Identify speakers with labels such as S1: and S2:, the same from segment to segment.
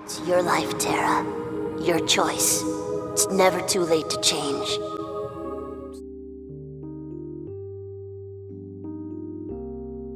S1: It's your life, Terra. Your choice. It's never too late to change.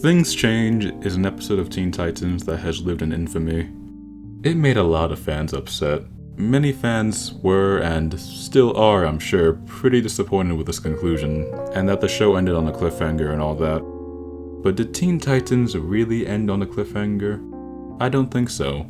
S2: Things Change is an episode of Teen Titans that has lived in infamy. It made a lot of fans upset. Many fans were, and still are, I'm sure, pretty disappointed with this conclusion, and that the show ended on a cliffhanger and all that. But did Teen Titans really end on a cliffhanger? I don't think so.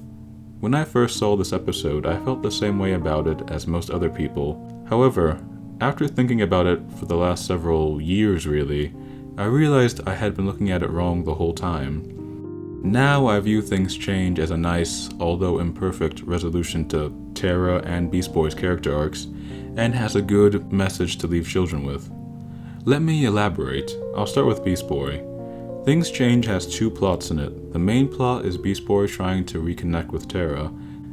S2: When I first saw this episode, I felt the same way about it as most other people. However, after thinking about it for the last several years really, I realized I had been looking at it wrong the whole time. Now I view Things Change as a nice, although imperfect, resolution to Terra and Beast Boy's character arcs, and has a good message to leave children with. Let me elaborate. I'll start with Beast Boy. Things Change has two plots in it. The main plot is Beast Boy trying to reconnect with Terra,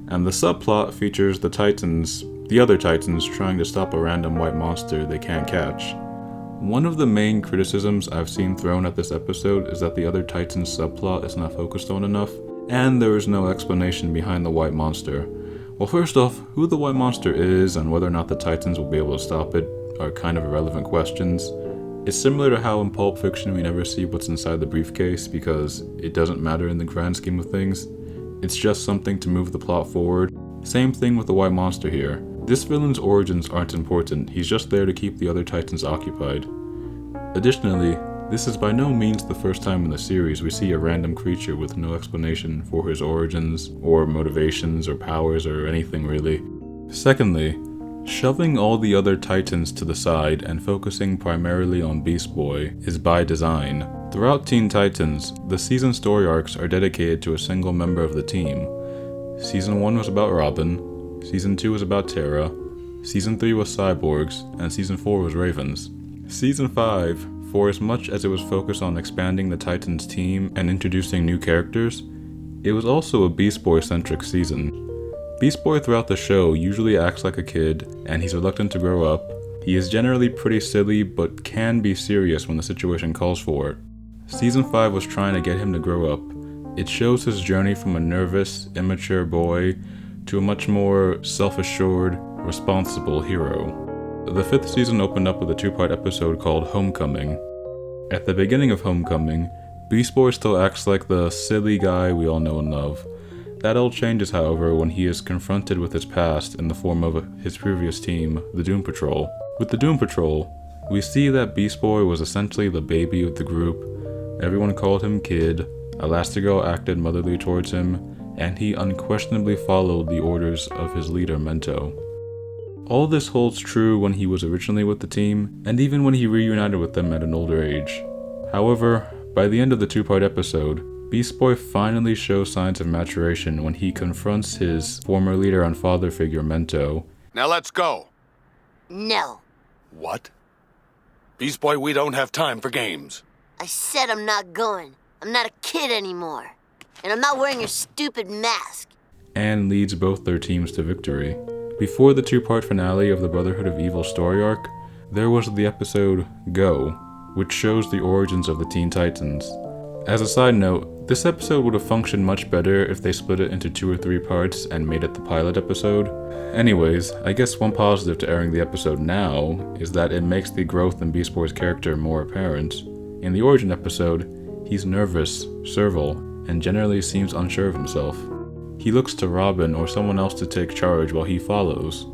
S2: and the subplot features the other Titans trying to stop a random white monster they can't catch. One of the main criticisms I've seen thrown at this episode is that the other Titans subplot is not focused on enough, and there is no explanation behind the white monster. Well, first off, who the white monster is and whether or not the Titans will be able to stop it are kind of irrelevant questions. It's similar to how in Pulp Fiction we never see what's inside the briefcase because it doesn't matter in the grand scheme of things. It's just something to move the plot forward. Same thing with the white monster here. This villain's origins aren't important, he's just there to keep the other Titans occupied. Additionally, this is by no means the first time in the series we see a random creature with no explanation for his origins, or motivations, or powers, or anything really. Secondly, shoving all the other Titans to the side and focusing primarily on Beast Boy is by design. Throughout Teen Titans, the season story arcs are dedicated to a single member of the team. Season 1 was about Robin, Season 2 was about Terra, Season 3 was Cyborgs, and Season 4 was Ravens. Season 5, for as much as it was focused on expanding the Titans team and introducing new characters, it was also a Beast Boy-centric season. Beast Boy throughout the show usually acts like a kid, and he's reluctant to grow up. He is generally pretty silly, but can be serious when the situation calls for it. Season 5 was trying to get him to grow up. It shows his journey from a nervous, immature boy to a much more self-assured, responsible hero. The 5th season opened up with a 2-part episode called Homecoming. At the beginning of Homecoming, Beast Boy still acts like the silly guy we all know and love. That all changes, however, when he is confronted with his past in the form of his previous team, the Doom Patrol. With the Doom Patrol, we see that Beast Boy was essentially the baby of the group. Everyone called him Kid, Elastigirl acted motherly towards him, and he unquestionably followed the orders of his leader, Mento. All this holds true when he was originally with the team, and even when he reunited with them at an older age. However, by the end of the 2-part episode, Beast Boy finally shows signs of maturation when he confronts his former leader and father figure, Mento.
S3: Now let's go.
S1: No.
S3: What? Beast Boy, we don't have time for games.
S1: I said I'm not going. I'm not a kid anymore. And I'm not wearing your stupid mask.
S2: And leads both their teams to victory. Before the 2-part finale of the Brotherhood of Evil story arc, there was the episode Go, which shows the origins of the Teen Titans. As a side note, this episode would have functioned much better if they split it into 2 or 3 parts and made it the pilot episode. Anyways, I guess one positive to airing the episode now is that it makes the growth in Beast Boy's character more apparent. In the origin episode, he's nervous, servile, and generally seems unsure of himself. He looks to Robin or someone else to take charge while he follows.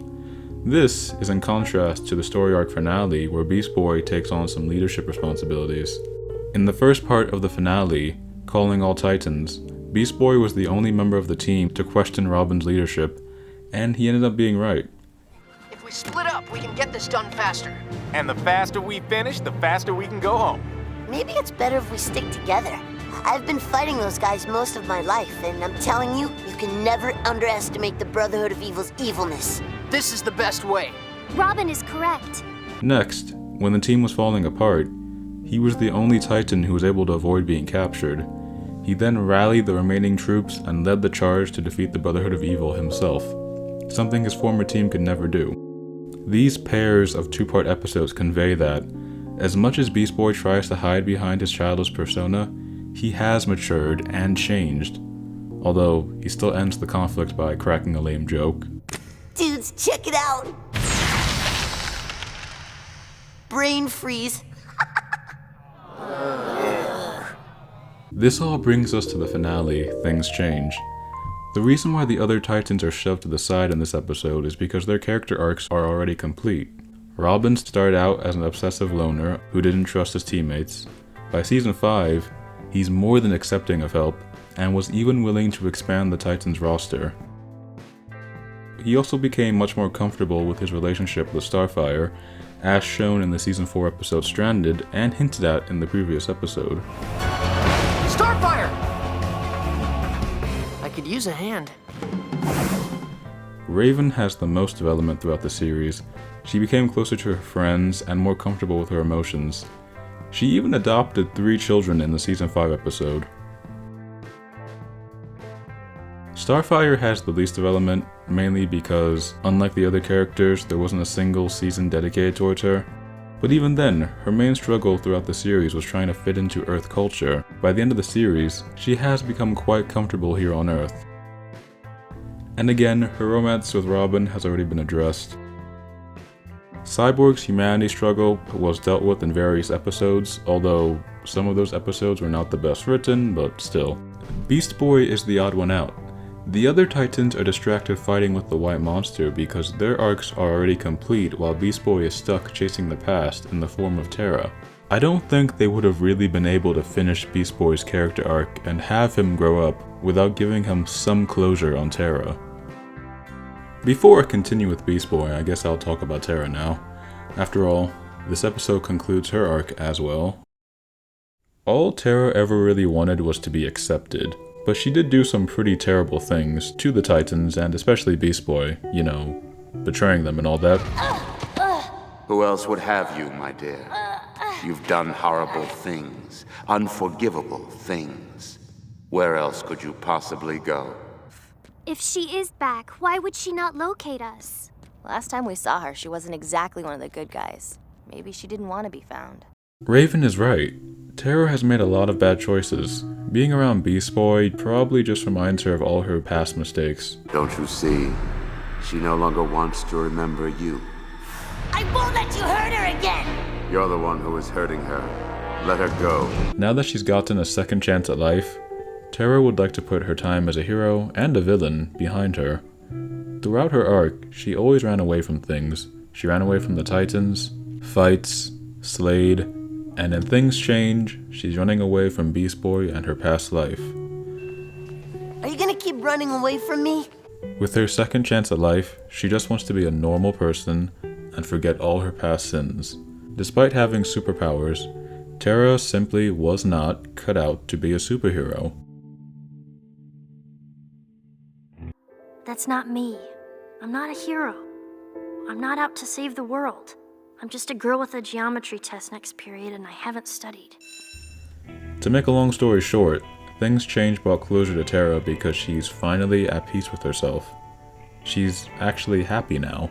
S2: This is in contrast to the story arc finale where Beast Boy takes on some leadership responsibilities. In the first part of the finale, Calling All Titans, Beast Boy was the only member of the team to question Robin's leadership, and he ended up being right.
S4: If we split up, we can get this done faster.
S5: And the faster we finish, the faster we can go home.
S1: Maybe it's better if we stick together. I've been fighting those guys most of my life, and I'm telling you, you can never underestimate the Brotherhood of Evil's evilness.
S4: This is the best way.
S6: Robin is correct.
S2: Next, when the team was falling apart, he was the only Titan who was able to avoid being captured. He then rallied the remaining troops and led the charge to defeat the Brotherhood of Evil himself, something his former team could never do. These pairs of 2-part episodes convey that, as much as Beast Boy tries to hide behind his childish persona, he has matured and changed. although he still ends the conflict by cracking a lame joke.
S1: Dudes, check it out! Brain freeze.
S2: This all brings us to the finale, Things Change. The reason why the other Titans are shoved to the side in this episode is because their character arcs are already complete. Robin started out as an obsessive loner who didn't trust his teammates. By season 5, he's more than accepting of help, and was even willing to expand the Titans roster. He also became much more comfortable with his relationship with Starfire, as shown in the season 4 episode Stranded and hinted at in the previous episode.
S4: Starfire! I could use a hand.
S2: Raven has the most development throughout the series. She became closer to her friends and more comfortable with her emotions. She even adopted 3 children in the season 5 episode. Starfire has the least development, mainly because, unlike the other characters, there wasn't a single season dedicated towards her. But even then, her main struggle throughout the series was trying to fit into Earth culture. By the end of the series, she has become quite comfortable here on Earth. And again, her romance with Robin has already been addressed. Cyborg's humanity struggle was dealt with in various episodes, although some of those episodes were not the best written, but still. Beast Boy is the odd one out. The other Titans are distracted fighting with the White Monster because their arcs are already complete while Beast Boy is stuck chasing the past in the form of Terra. I don't think they would have really been able to finish Beast Boy's character arc and have him grow up without giving him some closure on Terra. Before I continue with Beast Boy, I guess I'll talk about Terra now. After all, this episode concludes her arc as well. All Terra ever really wanted was to be accepted. But she did do some pretty terrible things to the Titans, and especially Beast Boy, you know, betraying them and all that.
S7: Who else would have you, my dear? You've done horrible things, unforgivable things. Where else could you possibly go?
S6: If she is back, why would she not locate us?
S8: Last time we saw her, she wasn't exactly one of the good guys. Maybe she didn't want to be found.
S2: Raven is right. Terra has made a lot of bad choices. Being around Beast Boy probably just reminds her of all her past mistakes.
S7: Don't you see? She no longer wants to remember you.
S1: I won't let you hurt her again!
S7: You're the one who is hurting her. Let her go.
S2: Now that she's gotten a second chance at life, Terra would like to put her time as a hero and a villain behind her. Throughout her arc, she always ran away from things. She ran away from the Titans, fights, Slade, and in Things Change, she's running away from Beast Boy and her past life.
S1: Are you gonna keep running away from me?
S2: With her second chance at life, she just wants to be a normal person and forget all her past sins. Despite having superpowers, Terra simply was not cut out to be a superhero.
S6: That's not me. I'm not a hero. I'm not out to save the world. I'm just a girl with a geometry test next period and I haven't studied.
S2: To make a long story short, Things Change brought closure to Terra because she's finally at peace with herself. She's actually happy now.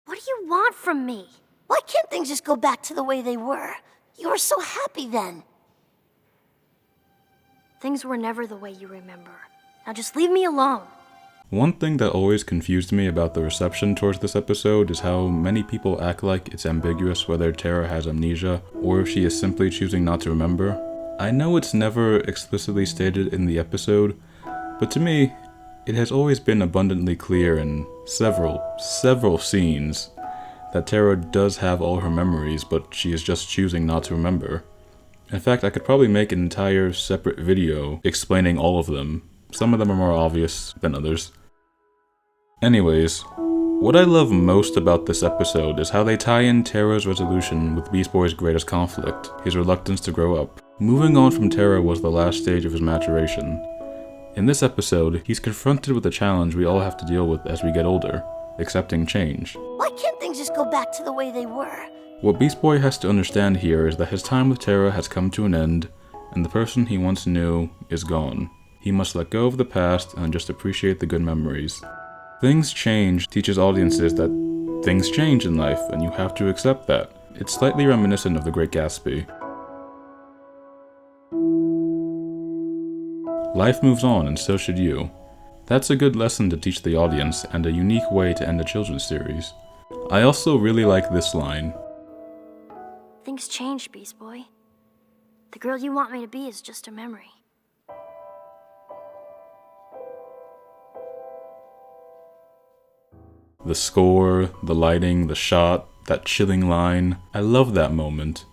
S6: What do you want from me?
S1: Why can't things just go back to the way they were? You were so happy then.
S6: Things were never the way you remember. Now just leave me alone.
S2: One thing that always confused me about the reception towards this episode is how many people act like it's ambiguous whether Terra has amnesia or if she is simply choosing not to remember. I know it's never explicitly stated in the episode, but to me, it has always been abundantly clear in several scenes that Terra does have all her memories, but she is just choosing not to remember. In fact, I could probably make an entire separate video explaining all of them. Some of them are more obvious than others. Anyways, what I love most about this episode is how they tie in Terra's resolution with Beast Boy's greatest conflict, his reluctance to grow up. Moving on from Terra was the last stage of his maturation. In this episode, he's confronted with a challenge we all have to deal with as we get older, accepting change.
S1: Why can't things just go back to the way they were?
S2: What Beast Boy has to understand here is that his time with Terra has come to an end, and the person he once knew is gone. He must let go of the past and just appreciate the good memories. Things Change teaches audiences that things change in life and you have to accept that. It's slightly reminiscent of The Great Gatsby. Life moves on and so should you. That's a good lesson to teach the audience and a unique way to end a children's series. I also really like this line.
S6: Things change, Beast Boy. The girl you want me to be is just a memory.
S2: The score, the lighting, the shot, that chilling line. I love that moment.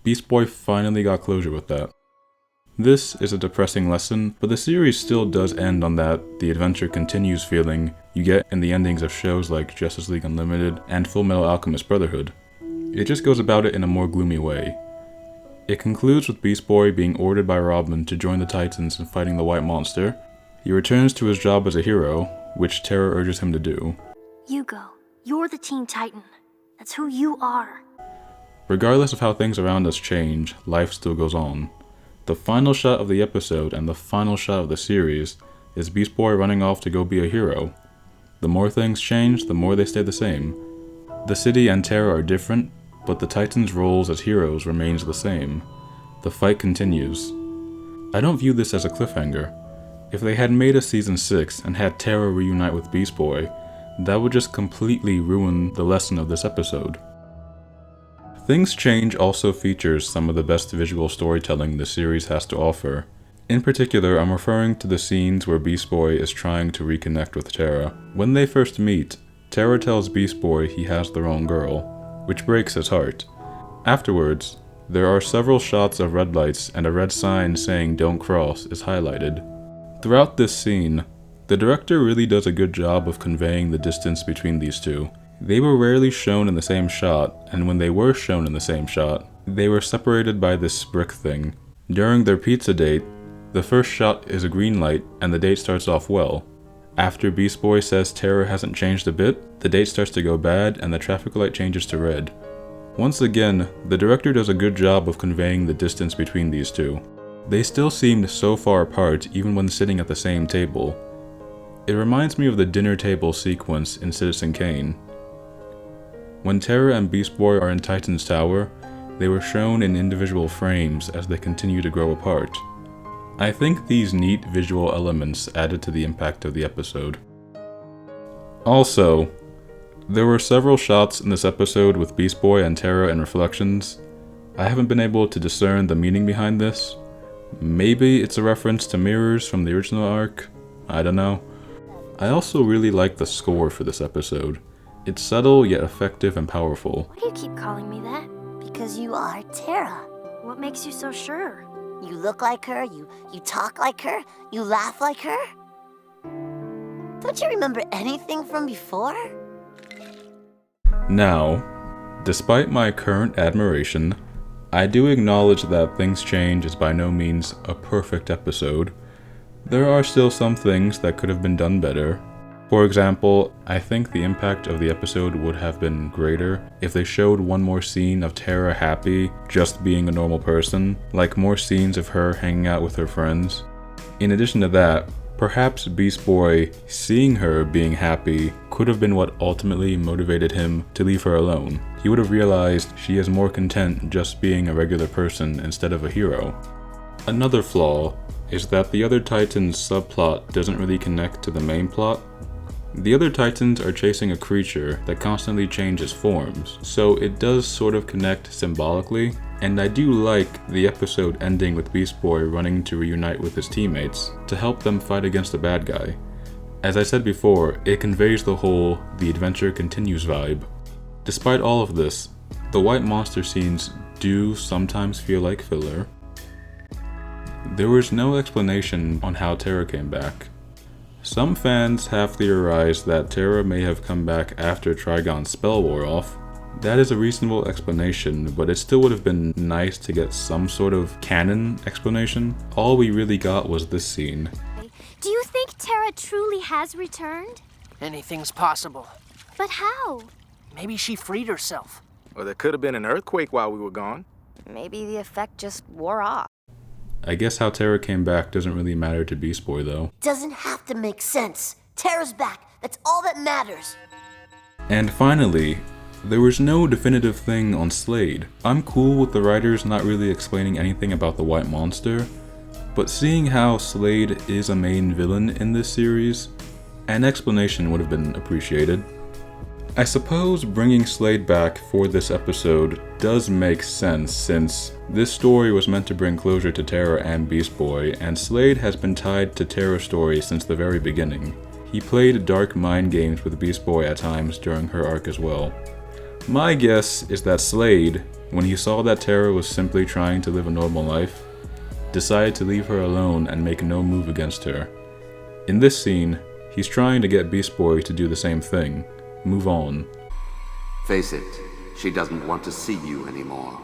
S2: Beast Boy finally got closure with that. This is a depressing lesson, but the series still does end on that the adventure continues feeling you get in the endings of shows like Justice League Unlimited and Fullmetal Alchemist Brotherhood. It just goes about it in a more gloomy way. It concludes with Beast Boy being ordered by Robin to join the Titans in fighting the White Monster. He returns to his job as a hero, which Terra urges him to do.
S6: Hugo, you're the Teen Titan. That's who you are.
S2: Regardless of how things around us change, life still goes on. The final shot of the episode and the final shot of the series is Beast Boy running off to go be a hero. The more things change, the more they stay the same. The city and Terra are different, but the Titans' roles as heroes remains the same. The fight continues. I don't view this as a cliffhanger. If they had made a season 6 and had Terra reunite with Beast Boy, that would just completely ruin the lesson of this episode. Things Change also features some of the best visual storytelling the series has to offer. In particular, I'm referring to the scenes where Beast Boy is trying to reconnect with Terra. When they first meet, Terra tells Beast Boy he has the wrong girl, which breaks his heart. Afterwards, there are several shots of red lights and a red sign saying "Don't Cross" is highlighted. Throughout this scene, the director really does a good job of conveying the distance between these two. They were rarely shown in the same shot, and when they were shown in the same shot, they were separated by this brick thing. During their pizza date, the first shot is a green light and the date starts off well. After Beast Boy says Terra hasn't changed a bit, the date starts to go bad and the traffic light changes to red. Once again, the director does a good job of conveying the distance between these two. They still seemed so far apart even when sitting at the same table. It reminds me of the dinner table sequence in Citizen Kane. When Terra and Beast Boy are in Titan's Tower, they were shown in individual frames as they continue to grow apart. I think these neat visual elements added to the impact of the episode. Also, there were several shots in this episode with Beast Boy and Terra in reflections. I haven't been able to discern the meaning behind this. Maybe it's a reference to mirrors from the original arc, I don't know. I also really like the score for this episode. It's subtle yet effective and powerful.
S6: Why do you keep calling me that?
S1: Because you are Terra.
S6: What makes you so sure?
S1: You look like her, you talk like her, you laugh like her. Don't you remember anything from before?
S2: Now, despite my current admiration, I do acknowledge that Things Change is by no means a perfect episode. There are still some things that could have been done better. For example, I think the impact of the episode would have been greater if they showed one more scene of Terra happy, just being a normal person, like more scenes of her hanging out with her friends. In addition to that, perhaps Beast Boy seeing her being happy could have been what ultimately motivated him to leave her alone. He would have realized she is more content just being a regular person instead of a hero. Another flaw is that the other Titans subplot doesn't really connect to the main plot. The other Titans are chasing a creature that constantly changes forms, so it does sort of connect symbolically, and I do like the episode ending with Beast Boy running to reunite with his teammates to help them fight against the bad guy. As I said before, it conveys the whole "the adventure continues" vibe. Despite all of this, the White Monster scenes do sometimes feel like filler. There was no explanation on how Terra came back. Some fans have theorized that Terra may have come back after Trigon's spell wore off. That is a reasonable explanation, but it still would have been nice to get some sort of canon explanation. All we really got was this scene.
S9: Do you think Terra truly has returned?
S4: Anything's possible.
S9: But how?
S4: Maybe she freed herself.
S5: Or there could have been an earthquake while we were gone.
S8: Maybe the effect just wore off.
S2: I guess how Terra came back doesn't really matter to Beast Boy though.
S1: Doesn't have to make sense. Terra's back. That's all that matters.
S2: And finally, there was no definitive thing on Slade. I'm cool with the writers not really explaining anything about the White Monster, but seeing how Slade is a main villain in this series, an explanation would have been appreciated. I suppose bringing Slade back for this episode does make sense, since this story was meant to bring closure to Terra and Beast Boy, and Slade has been tied to Terra's story since the very beginning. He played dark mind games with Beast Boy at times during her arc as well. My guess is that Slade, when he saw that Terra was simply trying to live a normal life, decided to leave her alone and make no move against her. In this scene, he's trying to get Beast Boy to do the same thing. Move on.
S7: Face it, she doesn't want to see you anymore.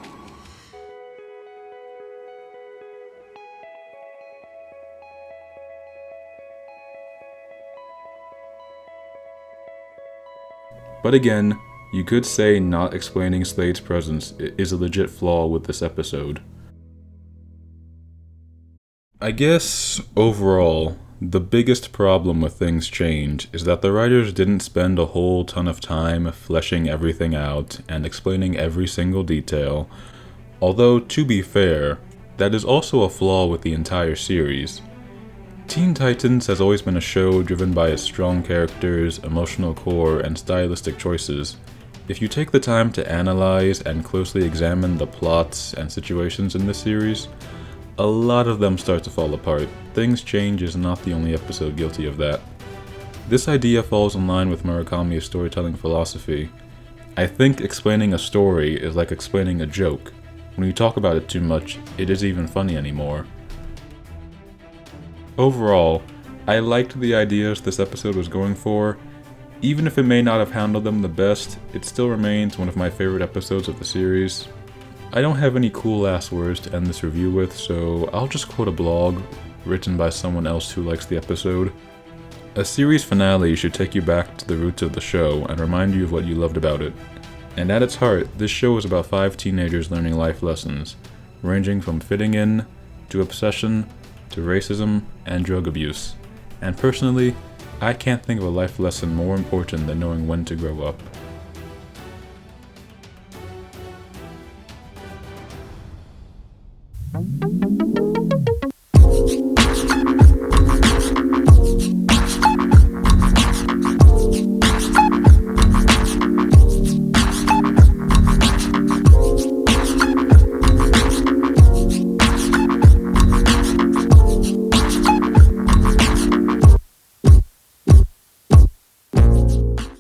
S2: But again, you could say not explaining Slade's presence is a legit flaw with this episode. I guess, overall, the biggest problem with Things Change is that the writers didn't spend a whole ton of time fleshing everything out and explaining every single detail, although, to be fair, that is also a flaw with the entire series. Teen Titans has always been a show driven by its strong characters, emotional core, and stylistic choices. If you take the time to analyze and closely examine the plots and situations in this series, a lot of them start to fall apart. Things Change is not the only episode guilty of that. This idea falls in line with Murakami's storytelling philosophy. I think explaining a story is like explaining a joke. When you talk about it too much, it isn't even funny anymore. Overall, I liked the ideas this episode was going for. Even if it may not have handled them the best, it still remains one of my favorite episodes of the series. I don't have any cool last words to end this review with, so I'll just quote a blog written by someone else who likes the episode. A series finale should take you back to the roots of the show and remind you of what you loved about it. And at its heart, this show is about 5 teenagers learning life lessons, ranging from fitting in, to obsession, to racism, and drug abuse. And personally, I can't think of a life lesson more important than knowing when to grow up.